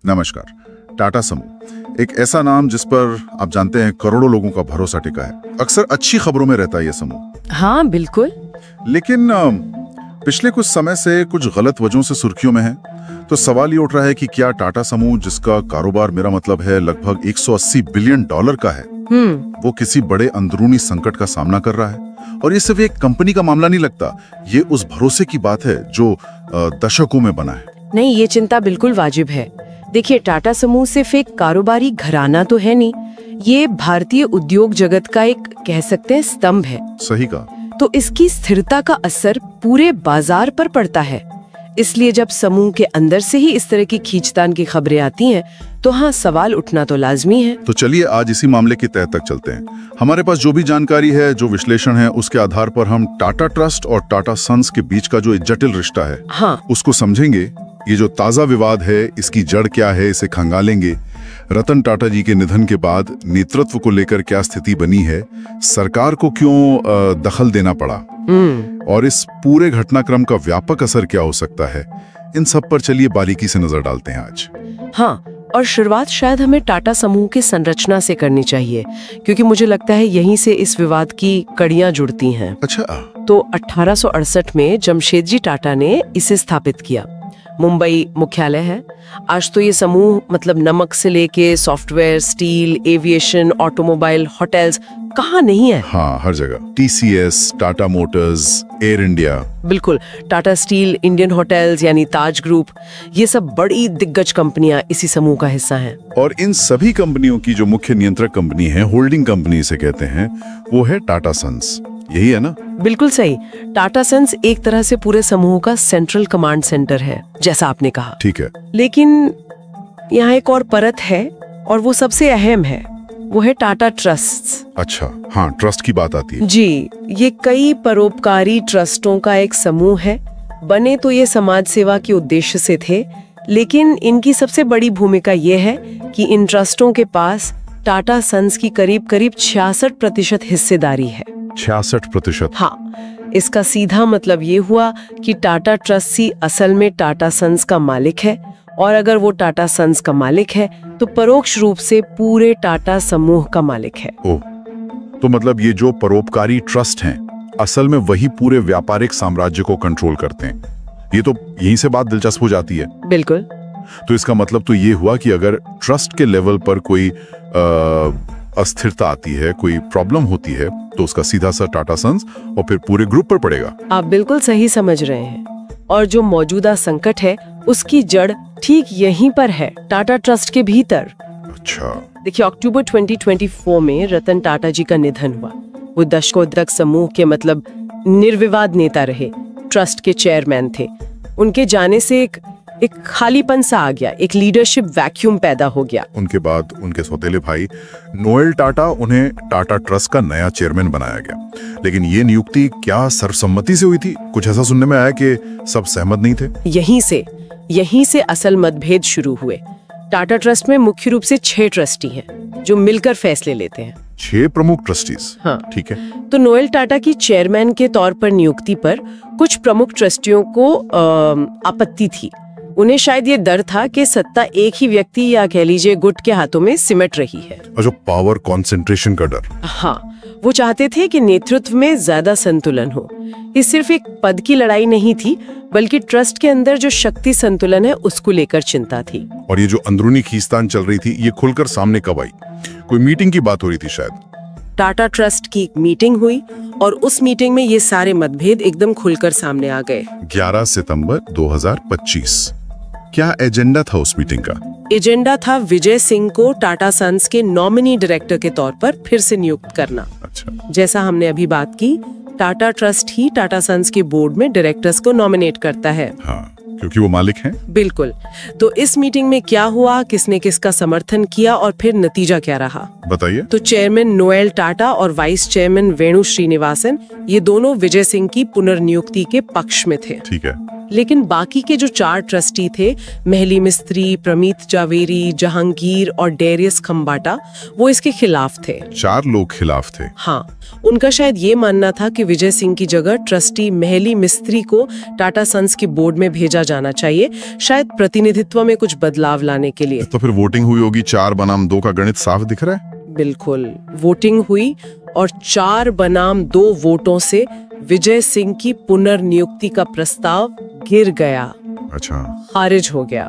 नमस्कार। टाटा समूह एक ऐसा नाम जिस पर आप जानते हैं करोड़ों लोगों का भरोसा टिका है। अक्सर अच्छी खबरों में रहता है ये समूह। हाँ बिल्कुल। लेकिन पिछले कुछ समय से कुछ गलत वजहों से सुर्खियों में है। तो सवाल ये उठ रहा है कि क्या टाटा समूह, जिसका कारोबार मेरा मतलब है लगभग 180 बिलियन डॉलर का है, वो किसी बड़े अंदरूनी संकट का सामना कर रहा है? और ये सिर्फ एक कंपनी का मामला नहीं लगता, ये उस भरोसे की बात है जो दशकों में बना है। नहीं, ये चिंता बिल्कुल वाजिब है। देखिए, टाटा समूह सिर्फ एक कारोबारी घराना तो है नहीं, ये भारतीय उद्योग जगत का एक कह सकते हैं स्तंभ है। सही कहा। तो इसकी स्थिरता का असर पूरे बाजार पर पड़ता है। इसलिए जब समूह के अंदर से ही इस तरह की खींचतान की खबरें आती हैं, तो हाँ, सवाल उठना तो लाजमी है। तो चलिए आज इसी मामले की तह तक चलते हैं। हमारे पास जो भी जानकारी है, जो विश्लेषण है, उसके आधार पर हम टाटा ट्रस्ट और टाटा सन्स के बीच का जो जटिल रिश्ता है, उसको समझेंगे। ये जो ताजा विवाद है, इसकी जड़ क्या है, इसे खंगालेंगे। रतन टाटा जी के निधन के बाद नेतृत्व को लेकर क्या स्थिति बनी है, सरकार को क्यों दखल देना पड़ा, और इस पूरे घटनाक्रम का व्यापक असर क्या हो सकता है, इन सब पर चलिए बारीकी से नजर डालते हैं आज। हाँ, और शुरुआत शायद हमें टाटा समूह की संरचना से करनी चाहिए, क्योंकि मुझे लगता है यहीं से इस विवाद की कड़ियां जुड़ती हैं। अच्छा। तो 1868 में जमशेदजी टाटा ने इसे स्थापित किया। मुंबई मुख्यालय है। आज तो ये समूह मतलब नमक से लेके software, steel, aviation, automobile, hotels, कहाँ नहीं है। हाँ, हर जगह। TCS, Tata Motors, air India. बिल्कुल। टाटा स्टील, इंडियन होटल्स यानी ताज ग्रुप, ये सब बड़ी दिग्गज कंपनियां इसी समूह का हिस्सा हैं। और इन सभी कंपनियों की जो मुख्य नियंत्रक कंपनी है, होल्डिंग कंपनी से कहते हैं, वो है टाटा सन्स। यही है ना? बिल्कुल सही। टाटा सन्स एक तरह से पूरे समूह का सेंट्रल कमांड सेंटर है, जैसा आपने कहा। ठीक है। लेकिन यहाँ एक और परत है, और वो सबसे अहम है, वो है टाटा ट्रस्ट। अच्छा, हाँ, ट्रस्ट की बात आती है। जी, ये कई परोपकारी ट्रस्टों का एक समूह है। बने तो ये समाज सेवा के उद्देश्य से थे, लेकिन इनकी सबसे बड़ी भूमिका ये है कि इन ट्रस्टों के पास टाटा सन्स की करीब 66% हिस्सेदारी है। 66%? हाँ। इसका सीधा मतलब ये हुआ कि टाटा ट्रस्ट ही असल में टाटा सन्स का मालिक है, और अगर वो टाटा सन्स का मालिक है तो परोक्ष रूप से पूरे टाटा समूह का मालिक है। ओह, तो मतलब ये जो परोपकारी ट्रस्ट हैं, असल में वही पूरे व्यापारिक साम्राज्य को कंट्रोल करते हैं। ये तो यहीं से बात दिलचस्प हो जाती है। बिल्कुल। तो इसका मतलब तो ये हुआ कि अगर ट्रस्ट के लेवल पर कोई अस्थिरता आती है, कोई प्रॉब्लम होती है, तो उसका सीधा असर टाटा सन्स और फिर पूरे ग्रुप पर पड़ेगा। आप बिल्कुल सही समझ रहे हैं। और जो मौजूदा संकट है, उसकी जड़ ठीक यहीं पर है, टाटा ट्रस्ट के भीतर। अच्छा। देखिए, अक्टूबर 2024 में रतन टाटा जी का निधन हुआ। वो दशकों तक समूह के मतलब निर्विवाद नेता रहे, ट्रस्ट के चेयरमैन थे। उनके जाने से एक खालीपन सा आ गया, एक लीडरशिप वैक्यूम पैदा हो गया। उनके बाद उनके सौतेले भाई नोएल टाटा, उन्हें टाटा ट्रस्ट का नया चेयरमैन बनाया गया। लेकिन ये नियुक्ति क्या सर्वसम्मति से हुई थी? कुछ ऐसा सुनने में आया कि सब सहमत नहीं थे। यहीं से असल मतभेद शुरू हुए। टाटा ट्रस्ट में मुख्य रूप से 6 ट्रस्टी हैं, जो मिलकर फैसले लेते हैं। 6 प्रमुख ट्रस्टीज? हाँ। ठीक है। तो नोएल टाटा की चेयरमैन के तौर पर नियुक्ति पर कुछ प्रमुख ट्रस्टियों को आपत्ति थी। उन्हें शायद ये डर था कि सत्ता एक ही व्यक्ति या कह लीजिए गुट के हाथों में सिमट रही है। जो पावर कॉन्सेंट्रेशन का डर। हाँ, वो चाहते थे कि नेतृत्व में ज्यादा संतुलन हो। ये सिर्फ एक पद की लड़ाई नहीं थी, बल्कि ट्रस्ट के अंदर जो शक्ति संतुलन है, उसको लेकर चिंता थी। और ये जो अंदरूनी खींचतान चल रही थी, ये खुलकर सामने कब आई? कोई मीटिंग की बात हो रही थी शायद। टाटा ट्रस्ट की एक मीटिंग हुई, और उस मीटिंग में ये सारे मतभेद एकदम खुलकर सामने आ गए। 11 सितंबर 2025। क्या एजेंडा था उस मीटिंग का? एजेंडा था विजय सिंह को टाटा सन्स के नॉमिनी डायरेक्टर के तौर पर फिर से नियुक्त करना। अच्छा। जैसा हमने अभी बात की, टाटा ट्रस्ट ही टाटा सन्स के बोर्ड में डायरेक्टर्स को नॉमिनेट करता है। हाँ, क्योंकि वो मालिक हैं। बिल्कुल। तो इस मीटिंग में क्या हुआ, किसने किसका समर्थन किया, और फिर नतीजा क्या रहा, बताइए। तो चेयरमैन नोएल टाटा और वाइस चेयरमैन वेणु श्रीनिवासन, ये दोनों विजय सिंह की पुनर्नियुक्ति के पक्ष में थे। ठीक है। लेकिन बाकी के जो 4 ट्रस्टी थे, महली मिस्त्री, प्रमीत जावेरी, जहांगीर और डेरियस खम्बाटा, वो इसके खिलाफ थे। 4 लोग खिलाफ थे। हाँ, उनका शायद ये मानना था कि विजय सिंह की जगह ट्रस्टी महली मिस्त्री को टाटा सन्स के बोर्ड में भेजा जाना चाहिए, शायद प्रतिनिधित्व में कुछ बदलाव लाने के लिए। तो फिर वोटिंग हुई होगी, 4 बनाम 2 का गणित साफ दिख रहा है। बिल्कुल, वोटिंग हुई और 4 बनाम 2 वोटों से विजय सिंह की पुनर्नियुक्ति का प्रस्ताव गिर गया। अच्छा, खारिज हो गया।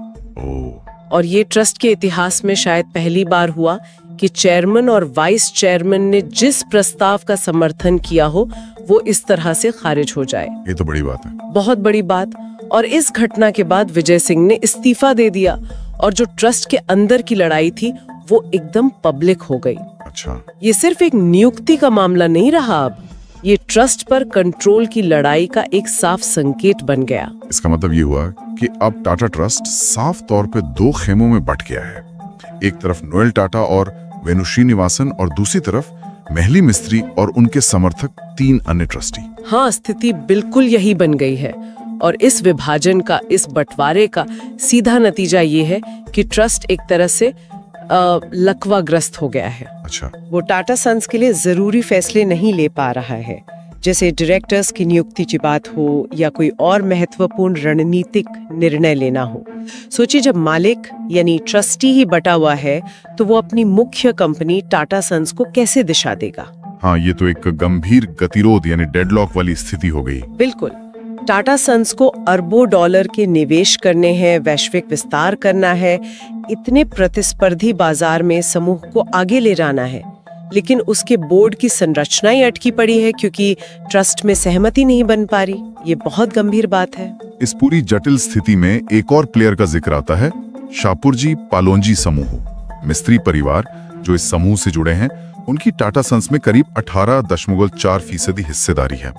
और ये ट्रस्ट के इतिहास में शायद पहली बार हुआ कि चेयरमैन और वाइस चेयरमैन ने जिस प्रस्ताव का समर्थन किया हो वो इस तरह से खारिज हो जाए। ये तो बड़ी बात है, बहुत बड़ी बात। और इस घटना के बाद विजय सिंह ने इस्तीफा दे दिया और जो ट्रस्ट के अंदर की लड़ाई थी वो एकदम पब्लिक हो गई। अच्छा, ये सिर्फ एक नियुक्ति का मामला नहीं रहा, अब ये ट्रस्ट पर कंट्रोल की लड़ाई का एक साफ संकेत बन गया। इसका मतलब ये हुआ कि अब टाटा ट्रस्ट साफ तौर पे 2 खेमों में बट गया है। एक तरफ नोएल टाटा और वेणु श्रीनिवासन और दूसरी तरफ महली मिस्त्री और उनके समर्थक 3 अन्य ट्रस्टी। हाँ, स्थिति बिल्कुल यही बन गई है। और इस विभाजन का, इस बंटवारे का सीधा नतीजा ये है कि ट्रस्ट एक तरह से लकवाग्रस्त हो गया है। अच्छा, वो टाटा सन्स के लिए जरूरी फैसले नहीं ले पा रहा है, जैसे डायरेक्टर्स की नियुक्ति की बात हो या कोई और महत्वपूर्ण रणनीतिक निर्णय लेना हो। सोचिए, जब मालिक यानी ट्रस्टी ही बटा हुआ है तो वो अपनी मुख्य कंपनी टाटा सन्स को कैसे दिशा देगा। हाँ, ये तो एक गंभीर गतिरोध यानी डेडलॉक वाली स्थिति हो गई। बिल्कुल, टाटा सन्स को अरबों डॉलर के निवेश करने हैं, वैश्विक विस्तार करना है, इतने प्रतिस्पर्धी बाजार में समूह को आगे ले जाना है, लेकिन उसके बोर्ड की संरचना ही अटकी पड़ी है क्योंकि ट्रस्ट में सहमति नहीं बन पा रही। ये बहुत गंभीर बात है। इस पूरी जटिल स्थिति में एक और प्लेयर का जिक्र आता है, शाहपुरजी पालोनजी समूह। मिस्त्री परिवार जो इस समूह से जुड़े हैं, उनकी टाटा सन्स में करीब 18.4% हिस्सेदारी है।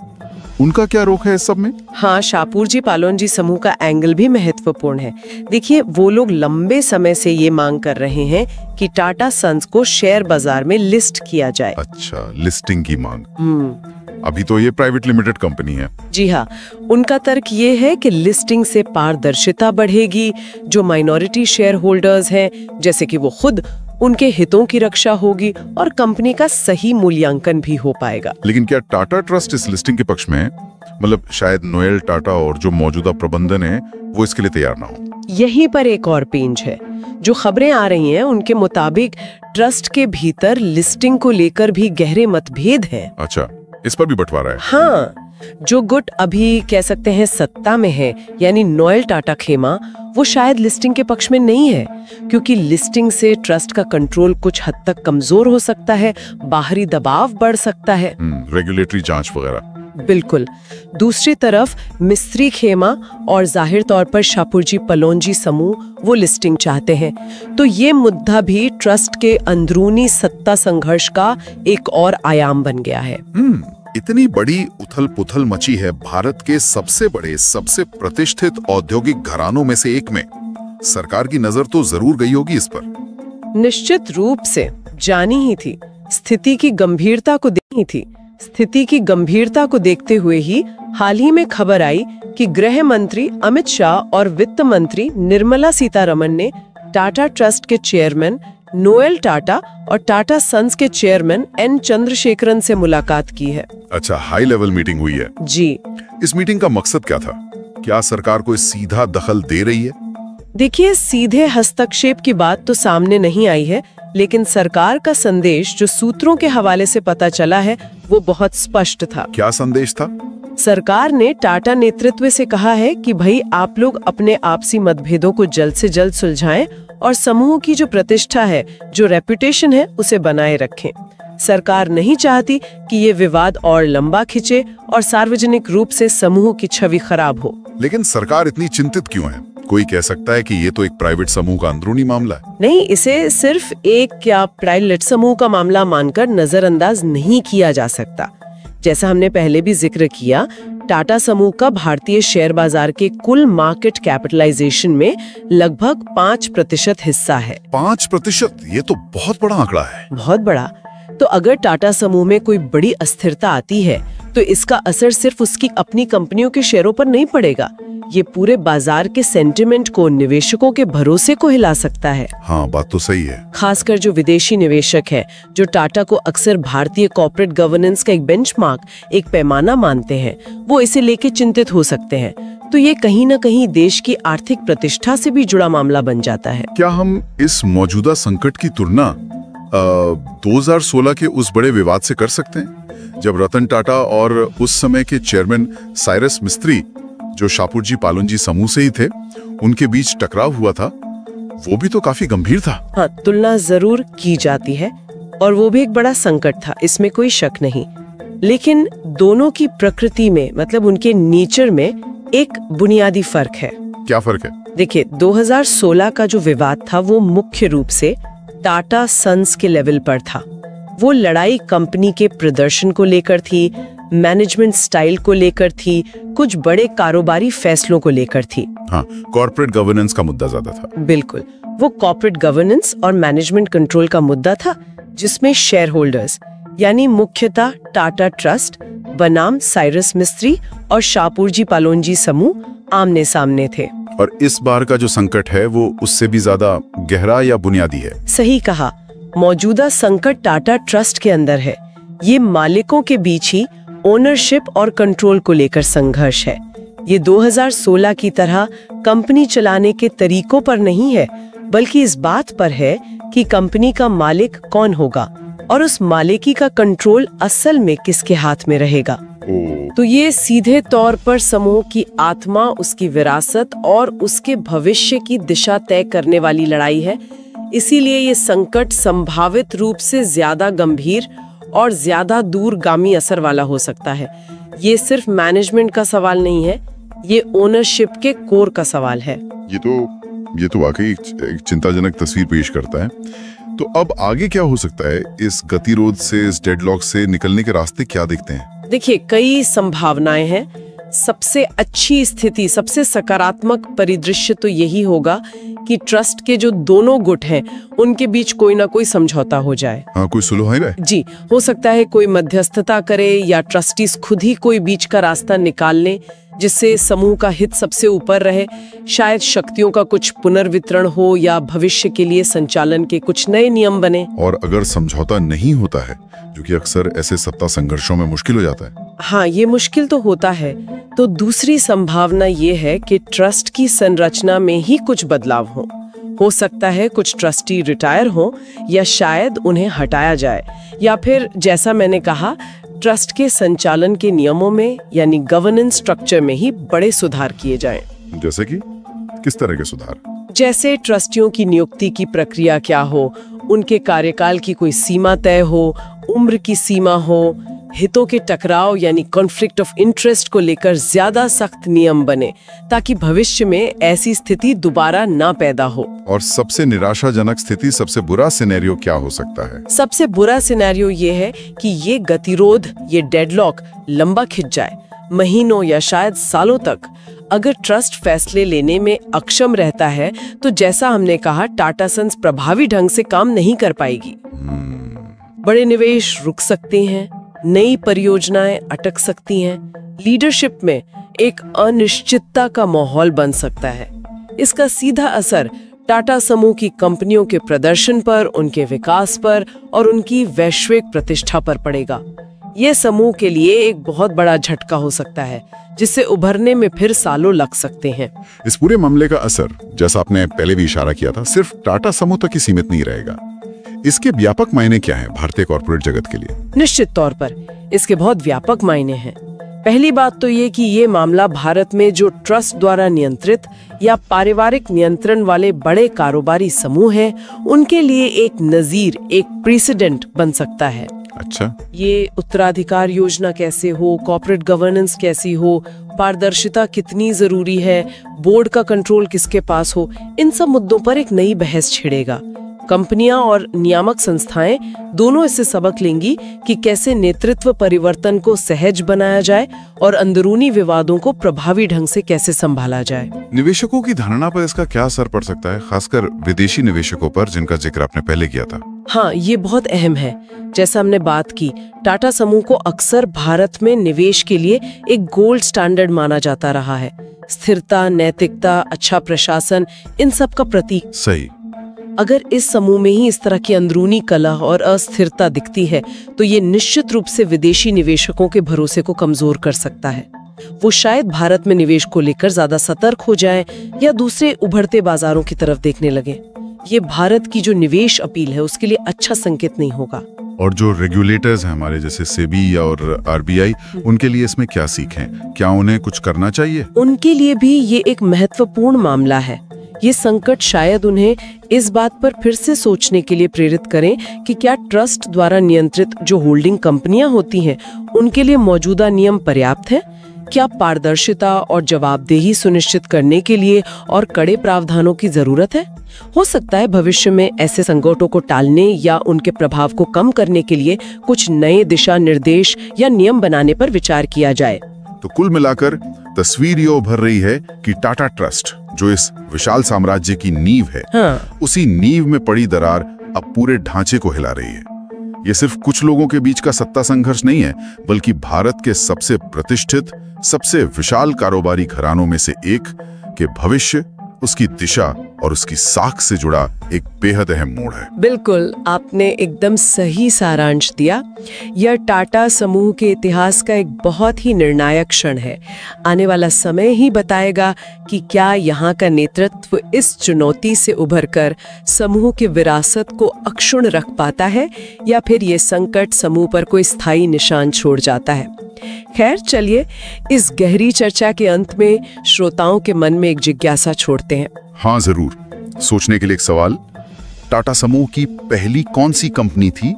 उनका क्या रोक है इस सब में? हाँ, शाहपुरजी पालोनजी समूह का एंगल भी महत्वपूर्ण है। देखिए, वो लोग लंबे समय से ये मांग कर रहे हैं कि टाटा सन्स को शेयर बाजार में लिस्ट किया जाए। अच्छा, लिस्टिंग की मांग। अभी तो ये प्राइवेट लिमिटेड कंपनी है। जी हाँ, उनका तर्क ये है कि लिस्टिंग से पारदर्शिता बढ़ेगी, जो माइनॉरिटी शेयर होल्डर्स हैं जैसे कि वो खुद, उनके हितों की रक्षा होगी और कंपनी का सही मूल्यांकन भी हो पाएगा। लेकिन क्या टाटा ट्रस्ट इस लिस्टिंग के पक्ष में है? मतलब शायद नोएल टाटा और जो मौजूदा प्रबंधन है वो इसके लिए तैयार ना हो। यहीं पर एक और पेंच है। जो खबरें आ रही हैं उनके मुताबिक ट्रस्ट के भीतर लिस्टिंग को लेकर भी गहरे मतभेद हैं। अच्छा, इस पर भी बंटवारा है। हाँ, जो गुट अभी कह सकते हैं सत्ता में है, यानी नोएल टाटा खेमा, वो शायद लिस्टिंग के पक्ष में नहीं है, क्योंकि लिस्टिंग से ट्रस्ट का कंट्रोल कुछ हद तक कमजोर हो सकता है, बाहरी दबाव बढ़ सकता है, रेगुलेटरी जांच वगैरह। बिल्कुल। दूसरी तरफ मिस्त्री खेमा और जाहिर तौर पर शाहपुरजी पालोनजी समूह वो लिस्टिंग चाहते हैं। तो ये मुद्दा भी ट्रस्ट के अंदरूनी सत्ता संघर्ष का एक और आयाम बन गया है। इतनी बड़ी उथल पुथल मची है भारत के सबसे बड़े, सबसे प्रतिष्ठित औद्योगिक घरानों में से एक में। सरकार की नजर तो जरूर गई होगी इस पर। निश्चित रूप से जानी ही थी, स्थिति की गंभीरता को देखी थी। स्थिति की गंभीरता को देखते हुए ही हाल ही में खबर आई कि गृह मंत्री अमित शाह और वित्त मंत्री निर्मला सीतारमण ने टाटा ट्रस्ट के चेयरमैन नोएल टाटा और टाटा सन्स के चेयरमैन एन चंद्रशेखरन से मुलाकात की है। अच्छा, हाई लेवल मीटिंग हुई है। जी। इस मीटिंग का मकसद क्या था? क्या सरकार कोई सीधा दखल दे रही है? देखिए, सीधे हस्तक्षेप की बात तो सामने नहीं आई है, लेकिन सरकार का संदेश जो सूत्रों के हवाले से पता चला है वो बहुत स्पष्ट था। क्या संदेश था? सरकार ने टाटा नेतृत्व से कहा है कि भाई आप लोग अपने आपसी मतभेदों को जल्द से जल्द सुलझाएं और समूह की जो प्रतिष्ठा है, जो रेपुटेशन है, उसे बनाए रखें। सरकार नहीं चाहती कि ये विवाद और लंबा खिंचे और सार्वजनिक रूप से समूह की छवि खराब हो। लेकिन सरकार इतनी चिंतित क्यों है? कोई कह सकता है कि ये तो एक प्राइवेट समूह का अंदरूनी मामला है। नहीं, इसे सिर्फ एक या प्राइवेट समूह का मामला मानकर नजरअंदाज नहीं किया जा सकता। जैसा हमने पहले भी जिक्र किया, टाटा समूह का भारतीय शेयर बाजार के कुल मार्केट कैपिटलाइजेशन में लगभग 5% हिस्सा है। 5%? ये तो बहुत बड़ा आंकड़ा है। बहुत बड़ा। तो अगर टाटा समूह में कोई बड़ी अस्थिरता आती है तो इसका असर सिर्फ उसकी अपनी कंपनियों के शेयरों पर नहीं पड़ेगा, ये पूरे बाजार के सेंटिमेंट को, निवेशकों के भरोसे को हिला सकता है। हाँ, बात तो सही है। खासकर जो विदेशी निवेशक है, जो टाटा को अक्सर भारतीय कॉर्पोरेट गवर्नेंस का एक बेंचमार्क, एक पैमाना मानते हैं, वो इसे लेके चिंतित हो सकते हैं। तो ये कहीं ना कहीं देश की आर्थिक प्रतिष्ठा से भी जुड़ा मामला बन जाता है। क्या हम इस मौजूदा संकट की तुलना 2016 के उस बड़े विवाद से कर सकते हैं, जब रतन टाटा और उस समय के चेयरमैन साइरस मिस्त्री, जो शापूरजी पालोनजी समूह से ही थे, उनके बीच टकराव हुआ था? वो भी तो काफी गंभीर था। हाँ, तुलना जरूर की जाती है और वो भी एक बड़ा संकट था, इसमें कोई शक नहीं। लेकिन दोनों की प्रकृति में, मतलब उनके नेचर में एक बुनियादी फर्क है। क्या फर्क है? देखिए, 2016 का जो विवाद था वो मुख्य रूप से टाटा सन्स के लेवल पर था। वो लड़ाई कंपनी के प्रदर्शन को लेकर थी, मैनेजमेंट स्टाइल को लेकर थी, कुछ बड़े कारोबारी फैसलों को लेकर थी। हाँ, कॉर्पोरेट गवर्नेंस का मुद्दा ज्यादा था। बिल्कुल, वो कॉर्पोरेट गवर्नेंस और मैनेजमेंट कंट्रोल का मुद्दा था, जिसमें शेयर होल्डर्स यानी मुख्यतः टाटा ट्रस्ट बनाम साइरस मिस्त्री और शापूरजी पालोनजी समूह आमने सामने थे। और इस बार का जो संकट है वो उससे भी ज्यादा गहरा या बुनियादी है। सही कहा, मौजूदा संकट टाटा ट्रस्ट के अंदर है। ये मालिकों के बीच ही ओनरशिप और कंट्रोल को लेकर संघर्ष है। ये 2016 की तरह कंपनी चलाने के तरीकों पर नहीं है, बल्कि इस बात पर है कि कंपनी का मालिक कौन होगा और उस मालिकी का कंट्रोल असल में किसके हाथ में रहेगा। तो ये सीधे तौर पर समूह की आत्मा, उसकी विरासत और उसके भविष्य की दिशा तय करने वाली लड़ाई है। इसीलिए ये संकट संभावित रूप से ज्यादा गंभीर और ज्यादा दूरगामी असर वाला हो सकता है। ये सिर्फ मैनेजमेंट का सवाल नहीं है, ये ओनरशिप के कोर का सवाल है। ये तो वाकई एक चिंताजनक तस्वीर पेश करता है। तो अब आगे क्या हो सकता है? इस गतिरोध से, इस डेडलॉक से निकलने के रास्ते क्या दिखते हैं? देखिए, कई संभावनाएं हैं। सबसे अच्छी स्थिति, सबसे सकारात्मक परिदृश्य तो यही होगा कि ट्रस्ट के जो दोनों गुट हैं उनके बीच कोई ना कोई समझौता हो जाए। हाँ, कोई सुलह है? जी, हो सकता है कोई मध्यस्थता करे या ट्रस्टीज खुद ही कोई बीच का रास्ता निकाल लें, जिससे समूह का हित सबसे ऊपर रहे। शायद शक्तियों का कुछ पुनर्वितरण हो या भविष्य के लिए संचालन के कुछ नए नियम बने। और अगर समझौता नहीं होता है, जो कि अक्सर ऐसे सत्ता संघर्षों में मुश्किल हो जाता है। हाँ, ये मुश्किल तो होता है। तो दूसरी संभावना ये है कि ट्रस्ट की संरचना में ही कुछ बदलाव हो सकता है कुछ ट्रस्टी रिटायर हो या शायद उन्हें हटाया जाए, या फिर जैसा मैंने कहा, ट्रस्ट के संचालन के नियमों में यानी गवर्नेंस स्ट्रक्चर में ही बड़े सुधार किए जाएं। जैसे कि किस तरह के सुधार? जैसे ट्रस्टियों की नियुक्ति की प्रक्रिया क्या हो, उनके कार्यकाल की कोई सीमा तय हो, उम्र की सीमा हो, हितों के टकराव यानी कॉन्फ्लिक्ट ऑफ इंटरेस्ट को लेकर ज्यादा सख्त नियम बने, ताकि भविष्य में ऐसी स्थिति दोबारा ना पैदा हो। और सबसे निराशाजनक स्थिति, सबसे बुरा सिनेरियो क्या हो सकता है? सबसे बुरा सिनेरियो ये है कि ये गतिरोध, ये डेडलॉक लंबा खिंच जाए, महीनों या शायद सालों तक। अगर ट्रस्ट फैसले लेने में अक्षम रहता है तो जैसा हमने कहा, टाटा सन्स प्रभावी ढंग से काम नहीं कर पाएगी। बड़े निवेश रुक सकते हैं, नई परियोजनाएं अटक सकती हैं, लीडरशिप में एक अनिश्चितता का माहौल बन सकता है। इसका सीधा असर टाटा समूह की कंपनियों के प्रदर्शन पर, उनके विकास पर और उनकी वैश्विक प्रतिष्ठा पर पड़ेगा। ये समूह के लिए एक बहुत बड़ा झटका हो सकता है, जिससे उभरने में फिर सालों लग सकते हैं। इस पूरे मामले का असर, जैसा आपने पहले भी इशारा किया था, सिर्फ टाटा समूह तक ही सीमित नहीं रहेगा। इसके व्यापक मायने क्या हैं भारतीय कॉर्पोरेट जगत के लिए? निश्चित तौर पर इसके बहुत व्यापक मायने हैं। पहली बात तो ये कि ये मामला भारत में जो ट्रस्ट द्वारा नियंत्रित या पारिवारिक नियंत्रण वाले बड़े कारोबारी समूह हैं, उनके लिए एक नजीर, एक प्रेसिडेंट बन सकता है। अच्छा, ये उत्तराधिकार योजना कैसे हो, कॉर्पोरेट गवर्नेंस कैसी हो, पारदर्शिता कितनी जरूरी है, बोर्ड का कंट्रोल किसके पास हो, इन सब मुद्दों पर एक नई बहस छिड़ेगा। कंपनियां और नियामक संस्थाएं दोनों इससे सबक लेंगी कि कैसे नेतृत्व परिवर्तन को सहज बनाया जाए और अंदरूनी विवादों को प्रभावी ढंग से कैसे संभाला जाए। निवेशकों की धारणा पर इसका क्या असर पड़ सकता है, खासकर विदेशी निवेशकों पर, जिनका जिक्र आपने पहले किया था? हाँ, ये बहुत अहम है। जैसा हमने बात की, टाटा समूह को अक्सर भारत में निवेश के लिए एक गोल्ड स्टैंडर्ड माना जाता रहा है। स्थिरता, नैतिकता, अच्छा प्रशासन, इन सब का प्रतीक। सही। अगर इस समूह में ही इस तरह की अंदरूनी कलह और अस्थिरता दिखती है तो ये निश्चित रूप से विदेशी निवेशकों के भरोसे को कमजोर कर सकता है। वो शायद भारत में निवेश को लेकर ज्यादा सतर्क हो जाएं या दूसरे उभरते बाजारों की तरफ देखने लगे। ये भारत की जो निवेश अपील है उसके लिए अच्छा संकेत नहीं होगा। और जो रेगुलेटर्स हैं हमारे, जैसे सेबी और आरबीआई, उनके लिए इसमें क्या सीख है? क्या उन्हें कुछ करना चाहिए? उनके लिए भी ये एक महत्वपूर्ण मामला है। ये संकट शायद उन्हें इस बात पर फिर से सोचने के लिए प्रेरित करें कि क्या ट्रस्ट द्वारा नियंत्रित जो होल्डिंग कंपनियां होती हैं, उनके लिए मौजूदा नियम पर्याप्त हैं? क्या पारदर्शिता और जवाबदेही सुनिश्चित करने के लिए और कड़े प्रावधानों की जरूरत है? हो सकता है भविष्य में ऐसे संकटों को टालने या उनके प्रभाव को कम करने के लिए कुछ नए दिशा निर्देश या नियम बनाने पर विचार किया जाए। तो कुल मिलाकर तस्वीर ये उभर रही है कि टाटा ट्रस्ट, जो इस विशाल साम्राज्य की नींव है, उसी नींव में पड़ी दरार अब पूरे ढांचे को हिला रही है। ये सिर्फ कुछ लोगों के बीच का सत्ता संघर्ष नहीं है, बल्कि भारत के सबसे प्रतिष्ठित, सबसे विशाल कारोबारी घरानों में से एक के भविष्य, उसकी दिशा और उसकी साख से जुड़ा एक बेहद अहम मोड़ है। बिल्कुल, आपने एकदम सही सारांश दिया। यह टाटा समूह के इतिहास का एक बहुत ही निर्णायक क्षण है। आने वाला समय ही बताएगा कि क्या यहाँ का नेतृत्व इस चुनौती से उभरकर समूह की विरासत को अक्षुण्ण रख पाता है या फिर ये संकट समूह पर कोई स्थायी निशान छोड़ जाता है। खैर, चलिए इस गहरी चर्चा के अंत में श्रोताओं के मन में एक जिज्ञासा छोड़ते हैं। हाँ जरूर, सोचने के लिए एक सवाल। टाटा समूह की पहली कौन सी कंपनी थी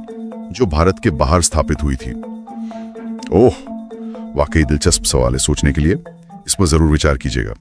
जो भारत के बाहर स्थापित हुई थी? ओह, वाकई दिलचस्प सवाल है सोचने के लिए। इस पर जरूर विचार कीजिएगा।